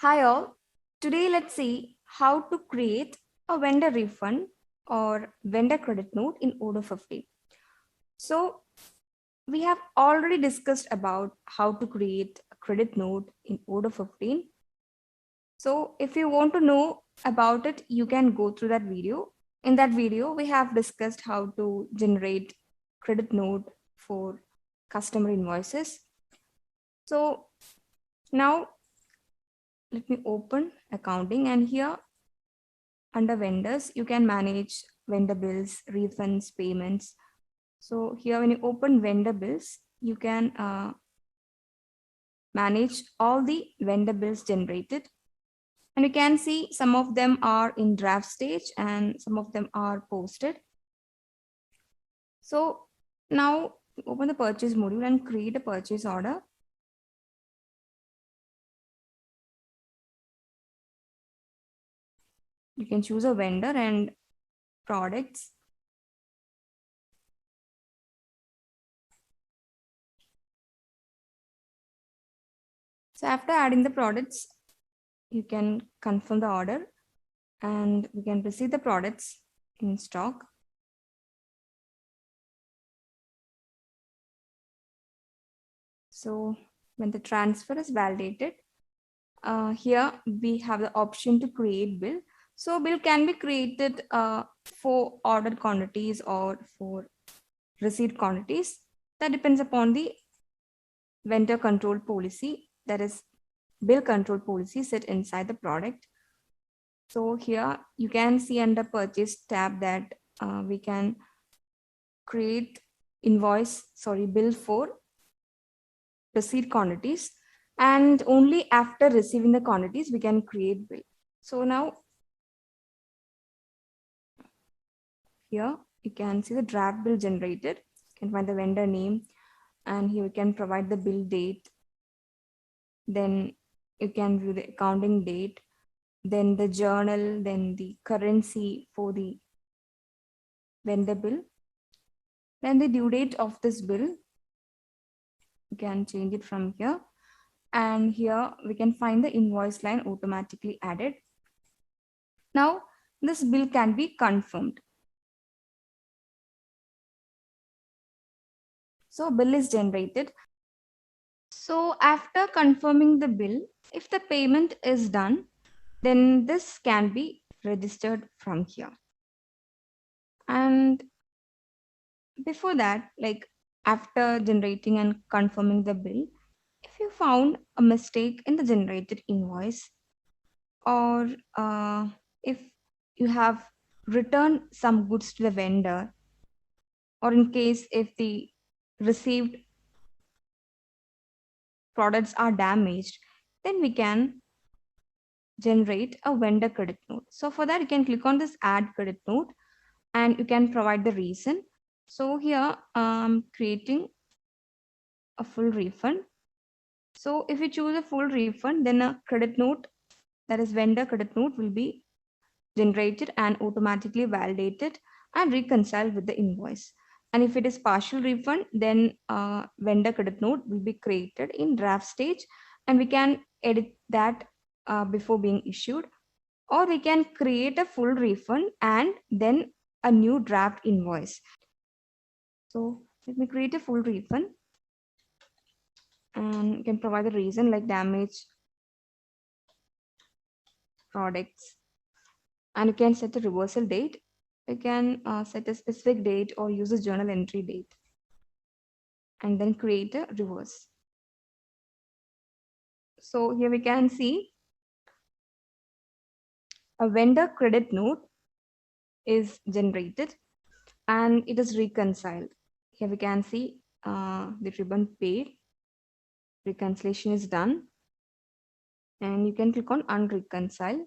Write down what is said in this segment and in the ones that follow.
Hi all. Today let's see how to create a vendor refund or vendor credit note in Odoo 15. So we have already discussed about how to create a credit note in Odoo 15. So if you want to know about it, you can go through that video. In that video, we have discussed how to generate credit note for customer invoices. So now let me open accounting, and here under vendors, you can manage vendor bills, refunds, payments. So here when you open vendor bills, you can manage all the vendor bills generated. And you can see some of them are in draft stage and some of them are posted. So now open the purchase module and create a purchase order. You can choose a vendor and products. So after adding the products, you can confirm the order and we can receive the products in stock. So when the transfer is validated, here we have the option to create bill. So bill can be created for ordered quantities or for received quantities. That depends upon the vendor control policy, that is bill control policy set inside the product. So here you can see under purchase tab that we can create bill for received quantities, and only after receiving the quantities we can create bill. So now here you can see the draft bill generated. You can find the vendor name, and here we can provide the bill date. Then you can view the accounting date, then the journal, then the currency for the vendor bill, then the due date of this bill. You can change it from here, and here we can find the invoice line automatically added. Now this bill can be confirmed. So bill is generated. So after confirming the bill, if the payment is done, then this can be registered from here. And before that, like after generating and confirming the bill, if you found a mistake in the generated invoice, or if you have returned some goods to the vendor, or in case if the received products are damaged, then we can generate a vendor credit note. So for that, you can click on this add credit note and you can provide the reason. So here I'm creating a full refund. So if you choose a full refund, then a credit note, that is vendor credit note, will be generated and automatically validated and reconciled with the invoice. And if it is partial refund, then vendor credit note will be created in draft stage, and we can edit that before being issued, or we can create a full refund and then a new draft invoice. So let me create a full refund, and you can provide a reason like damage products, and you can set a reversal date. You can set a specific date or use a journal entry date, and then create a reverse. So here we can see a vendor credit note is generated and it is reconciled. Here we can see the ribbon paid, reconciliation is done, and you can click on unreconcile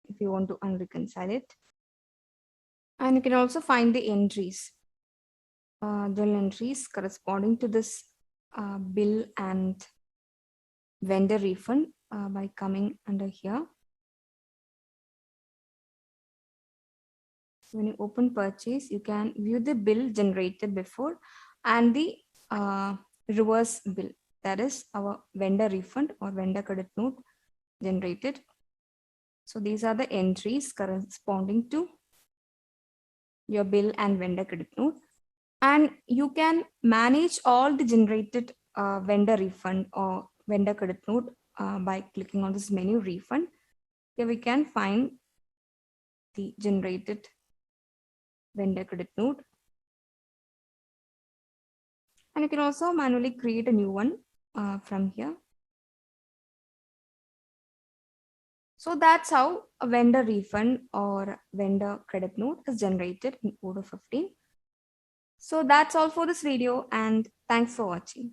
if you want to unreconcile it. And you can also find the entries, journal entries corresponding to this bill and vendor refund by coming under here. When you open purchase, you can view the bill generated before and the reverse bill, that is our vendor refund or vendor credit note. generated. So these are the entries corresponding to your bill and vendor credit note. And you can manage all the generated vendor refund or vendor credit note by clicking on this menu refund. Here we can find the generated vendor credit note. And you can also manually create a new one from here. So that's how a vendor refund or vendor credit note is generated in Odoo 15. So that's all for this video, and thanks for watching.